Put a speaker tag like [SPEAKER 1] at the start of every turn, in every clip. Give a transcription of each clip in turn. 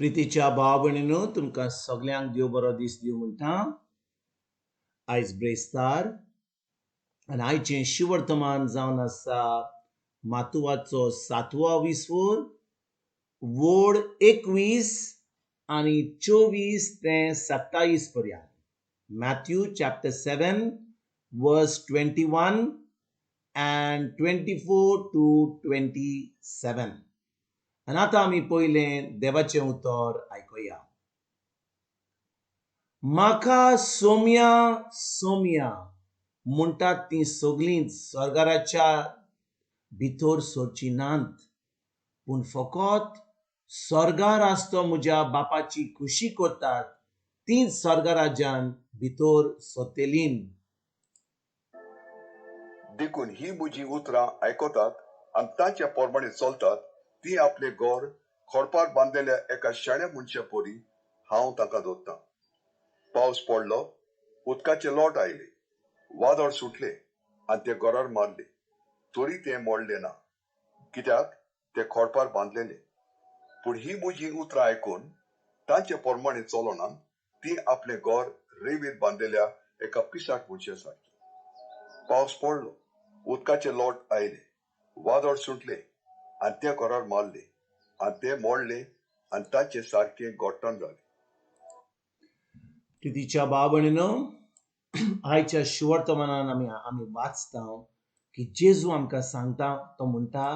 [SPEAKER 1] प्रितीच्या भाव भयणीनो तुमकां सगळ्यांक देव बरो दीस दिवं म्हणटा. आयज ब्रेस्तार आनी आयचें शिवर्तमान जावन आसा मातुवाचो 7वो विसवोर वोड 21 आनी 24 ते 27 पर्यंत. मॅथ्यू चॅप्टर 7 वर्स 21 and 24 to 27. आनी आतां आमी पयलें देवाचें उतर आयकुया. म्हाका सोम्या सोम्या म्हणटात तीं सगळींच स्वर्गाच्या भितर सरची नात, पूण फकत स्वर्गार आसतो म्हज्या बापाची खुशी करतात तींच स्वर्गराज्यान भितर सरतलीं.
[SPEAKER 2] देखून ही म्हजी उतरां आयकतात आनी तांच्या प्रमाणे चलतात ती आपले घर खोडपार बांदलेल्या एका शाण्या मनशा परी हांव तांकां दोत्तां. पावस पडलो, उदकाचे लोट आयले, वादळ सुटले आनी ते घरार मारले, तरी ते मोडले ना, कित्याक ते खोडपार बांदलेले. पूण ही म्हजी उतरां आयकून तांचे प्रमाणे चलोना ती आपले घर रेंवेर बांदलेल्या एका पिसाट मनशा सारकी. पावस पडलो, उदकाचे लोट आयले, वादळ सुटले आनी ते घरार मारले आनी ते मोडले आनी ताचे सारखे गोठण जाले.
[SPEAKER 1] प्रितीच्या भाव भयणीनो, आयच्या शिवर्तमानान आमी वाचता की जेजू आमकां सांगता, तो म्हणटा,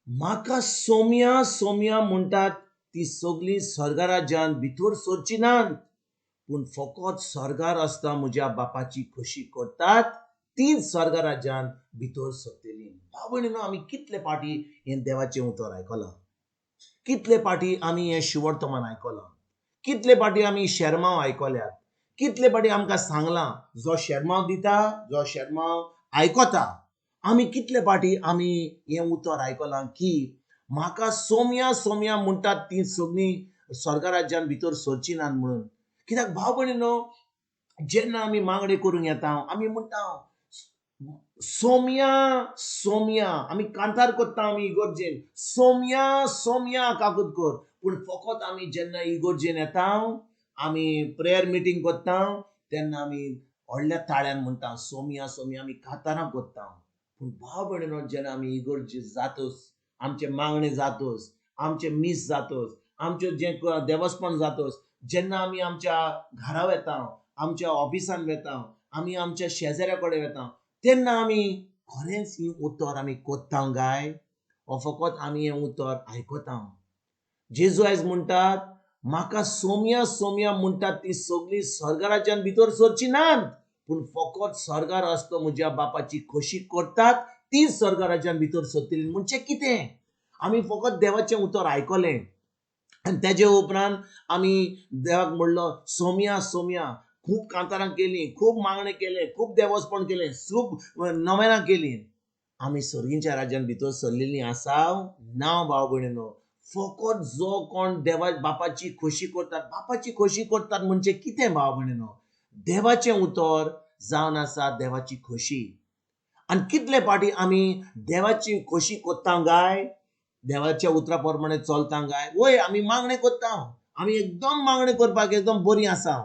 [SPEAKER 1] म्हाका सोम्या सोम्या म्हणटात ती सगळीं स्वर्गराज्यान भितर सरची नात, पूण फकत स्वर्गार आसता म्हज्या बापाची खुशी करतात तीच स्वर्गराज्यान भितर सरतलीं. भाव भयणीनो, आमी कितले फाटी हें देवाचें उतर आयकलां, कितले फाटी आमी हें शिवर्तमान आयकलां, कितले फाटी आमी शर्माव आयकल्यात, कितले फाटी आमकां सांगलां जो शर्माव दिता, जो शर्माव आयकता, आमी कितले फाटी आमी हें उतर आयकलां की म्हाका सोम्या सोम्या म्हणटात तीं सगळीं स्वर्गराज्यान भितर सरची नात म्हणून. कित्याक भाव भयणीनो, जेन्ना आमी मागणे करूंक येता आमी म्हणटा सोम्या सोम्या, आमी कांतार करता आमी इगर्जेन सोम्या सोम्या काकूत कर, पूण फकत आमी जेन्ना इगर्जेन येता, आमी प्रेयर मिटींग करता, तेन्ना आमी व्हडल्या ताळ्यान म्हणटा सोम्या सोम्या, आमी कांतारां करता. पूण भाव भयणीनो, जेन्ना आमी इगर्जे जातोच, आमचे मागणे जातोच, आमचे मीस जातोच, आमचें जें देवस्थान जातोच, जेन्ना आमी आमच्या घरा वेता, आमच्या ऑफिसान वेता, आमी आमच्या शेजाऱ्या कडेन वेता, तेन्ना आमी खरेंच ही उतर आमी कोत्ता काय, वा फकत आमी हें उतर आयकता. जेजू आयज म्हणटात, म्हाका सोम्या सोम्या म्हणटात ती सगळीं स्वर्गराज्यान भितर सरची नात, पूण फकत स्वर्गार आसतो म्हज्या बापाची खोशी करतात तीच स्वर्गराज्यान भितर सरतलीं. म्हणजे कितें? आमी फकत देवाचें उतर आयकलें आनी तेजे उपरांत आमी देवाक म्हणलो सोम्या सोम्या, खूब कांतारां केलीं, खूब मागणे केले, खूब देवस्थान केलें, खूब नवेनां केलीं, आमी सर्गीच्या राज्यान भितर सरलेलीं आसाव ना भाव भयणीनो. फकत जो कोण देवा बापाची खोशी करतात, बापाची खोशी करतात म्हणजे कितें भाव भयणीनो? देवाचें उतर जावन आसा देवाची खोशी. आनी कितले फाटी आमी देवाची खोशी कोत्ता काय, देवाच्या उतरा प्रमाणे चलता काय, वय आमी मागणे करता, आमी एकदम मागणे करपाक एकदम बरीं आसा,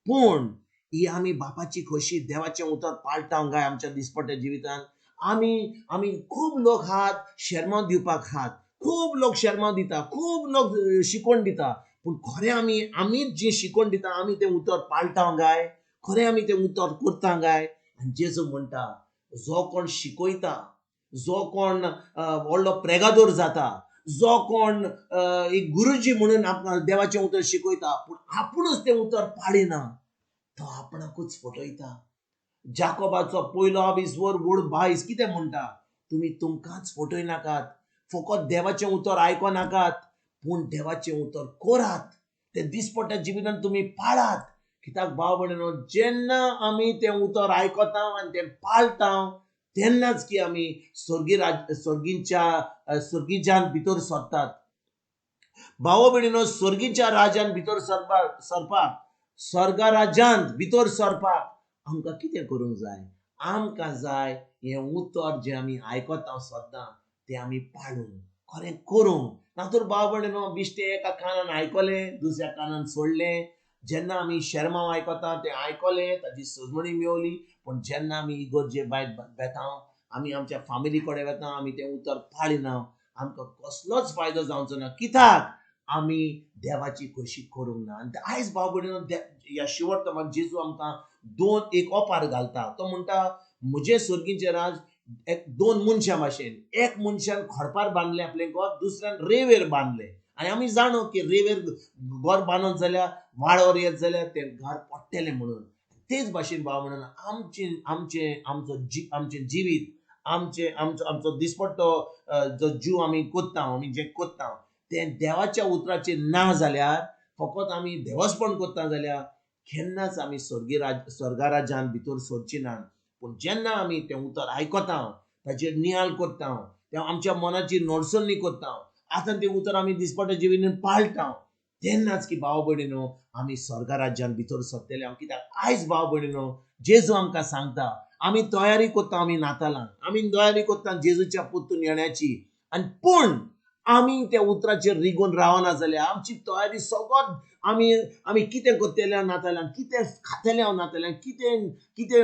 [SPEAKER 1] पूण ही आमी बापाची खोशी देवाचें उतर पाळटा काय आमच्या दिसपट्ट्या जिवितान, आमी खूब लोक आहात शर्माव दिवपाक आहात, खूब लोक शर्माव दिता, खूब लोक शिकवण दिता, पूण खरें आमीच जी शिकवण दिता आमी तें उतर पाळटा काय, खरें आमी तें उतर करता काय. आनी जेजू म्हणटा, जो कोण शिकयता, जो कोण व्हडलो प्रेगादोर जाता, जो कोण एक गुरुजी म्हणून आपणाक देवाचें उतर शिकयता, पूण आपुणूच तें उतर पाळिना, तो आपणाकूच फटयता. जाकोबाचो पयलो विसवोर वोड 22 कितें म्हणटा, तुमी तुमकांच फटय नाकात, फकत देवाचें उतर आयकनाकात, पूण देवाचें उतर करात, तें दिसपट्ट्या जिवितान तुमी पाळात. कित्याक भाव भयणीनो, जेन्ना आमी तें उतर आयकता आनी तें पाळटा, तेन्नाच की आमी स्वर्गीच्यान भितर सरतात. भाव भयणीनो, स्वर्गीच्या राज्यान भितर सरपाक स्वर्गा राज्यांत भितर सरपाक आमकां कितें करूंक जाय? आमकां जाय हें उतर जें आमी आयकता सद्दां तें आमी पाळूंक. खरें करूंक ना तर भाव भयणीनो बिश्टें एका कानान आयकलें दुसऱ्या कानान सोडलें जेन्ना आमी शर्मांव आयकता तें आयकलें ताची सजमणी मेवली पूण जेन्ना आमी इगर्जे भायर वेता आमी आमच्या फामिली कडेन वेता आमी तें उतर पाळिना आमकां कसलोच फायदो जावचो ना कित्याक आमी देवाची खोशी करूंक ना आनी आयज भाव भयणीनो ह्या शिवर्थमान जेजू आमकां एक ओपार घालता तो म्हणटा म्हजें सर्गीचें राज दोन मनशां भाशेन एक मनशान खोडपार बांदलें आपलें घर दुसऱ्यान रेंवेर बांदलें आनी आमी जाणो की रेंवेर घर बांदत जाल्यार वाडोर येत जाल्यार तें घर पडटलें म्हणून तेच भाशेन भाव म्हणून आमचें जिवीत आमचो दिसपट्टो जो जीव आमी कोत्ता आमी जें कोत्ता तें देवाच्या उतराचेर ना जाल्यार फकत आमी देवस्पण कोत्ता जाल्यार केन्नाच आमी स्वर्गा राज्यान भितर सरची ना पूण जेन्ना आमी तें उतर आयकता ताचेर नियाळ कोत्ता तें आमच्या मनाची नडसणी कोत्ता आतां तें उतर आमी दिसपट्ट्या जिवीन पाळटा तेन्नाच की भाव भयणीनो आमी स्वर्गा राज्यान भितर सरतले कित्याक आयज भाव भयणीनो जेजू आमकां सांगता आमी तयारी कोत्ता आमी नातालांक आमी तयारी कोत्ता जेजूच्या परतून येण्याची आनी पूण आमी त्या उतराचेर रिगून रावना जाल्यार आमची तयारी सगळो आमी कितें करतले हांव नातालांक कितें खातले हांव नातालांक कितें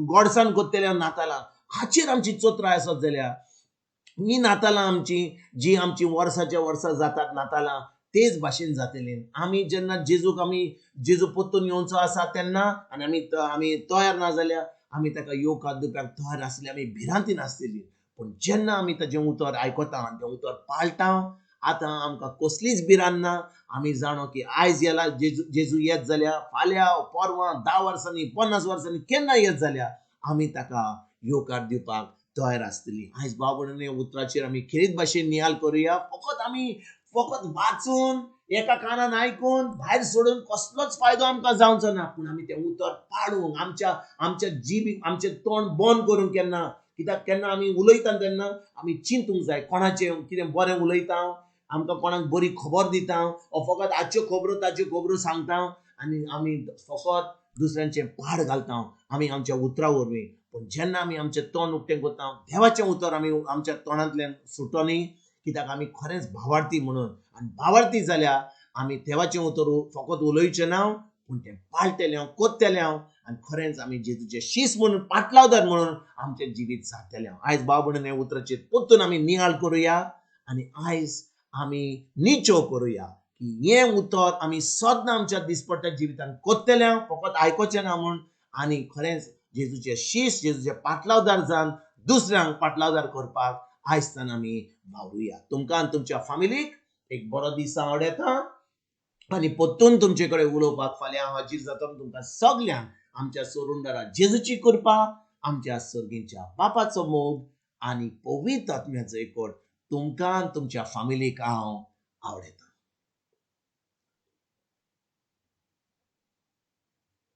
[SPEAKER 1] गोडसाण करतले हांव नातालांक हाचेर आमची चोत्राय आसत जाल्यार ही नातालां जी आमची वर्साच्या वर्सा जातात नातालां तेच भाशेन जातली आमी जेन्ना जेजू परतून येवचो आसा तेन्ना आनी आमी तयार ना जाल्यार आमी ताका येवकार दिवपाक तयार आसली आमी भिरांतीन आसतली पूण जेन्ना आमी ताचें उतर आयकता आनी तें उतर पाळटा आतां आमकां कसलीच भिरांत ना आमी जाणो की आयज येला जेजू येत जाल्यार फाल्यां परवां 10 वर्सांनी 50 वर्सांनी केन्ना येत जाल्यार आमी ताका येवकार दिवपाक तयार आसतली आयज भाव भयणीनो उतराचेर आमी खेरीत भाशेन नियाळ करुया फकत वाचून एका कानान आयकून भायर सोडून कसलोच फायदो आमकां जावचो ना पूण आमी तें उतर पाळूंक आमच्या जीब आमचें तोंड बंद करूंक केन्ना कित्याक केन्ना आमी उलयता तेन्ना आमी चिंतूंक जाय कोणाचें कितें बरें उलयता आमकां कोणाक बरी खबर दिता फकत आजच्यो खबरो ताज्यो खबरो सांगता आनी आमी फकत दुसऱ्यांचें पाड घालता आमी आमच्या उतरा वरवीं पूण जेन्ना आमी आमचें तोंड उक्तें करता देवाचें उतर आमी आमच्या तोंडांतल्यान सुटोनी कित्याक आमी खरेंच भावार्थी म्हणून आनी भावार्थी जाल्यार आमी देवाचें उतर फकत उलयचें ना पूण तें पाळटलें कोत्तलें आनी खरेंच आमी जेजूचें शीस म्हणून पाटलावदार म्हणून आमचें जिवीत सारतलें आयज भाव भयणीनो हे उतराचेर परतून आमी नियाळ करुया आनी आयज आमी निचो करुया की हें उतर आमी सदां आमच्या दिसपट्ट्या जिवितान कोत्तलें फकत आयकोचें ना म्हूण आनी खरेंच जेजूचें शीस जेजूचें पाटलावदार जावन दुसऱ्यांक पाटलावदार करपाक आयजसान आमी वावरुया तुमकां आनी तुमच्या फामिलीक एक बरो दीस आवड येता आनी परतून तुमचे कडेन उलोवपाक फाल्यां हांव हाजीर जाता तुमकां सगल्यांक आमच्या सोरुंडरा जेजूची कृपा आमच्या सर्गीच्या बापाचो मोग आनी पवित्र आत्म्याचो एकवट तुमकां तुमच्या फामिलीक हांव आवडयता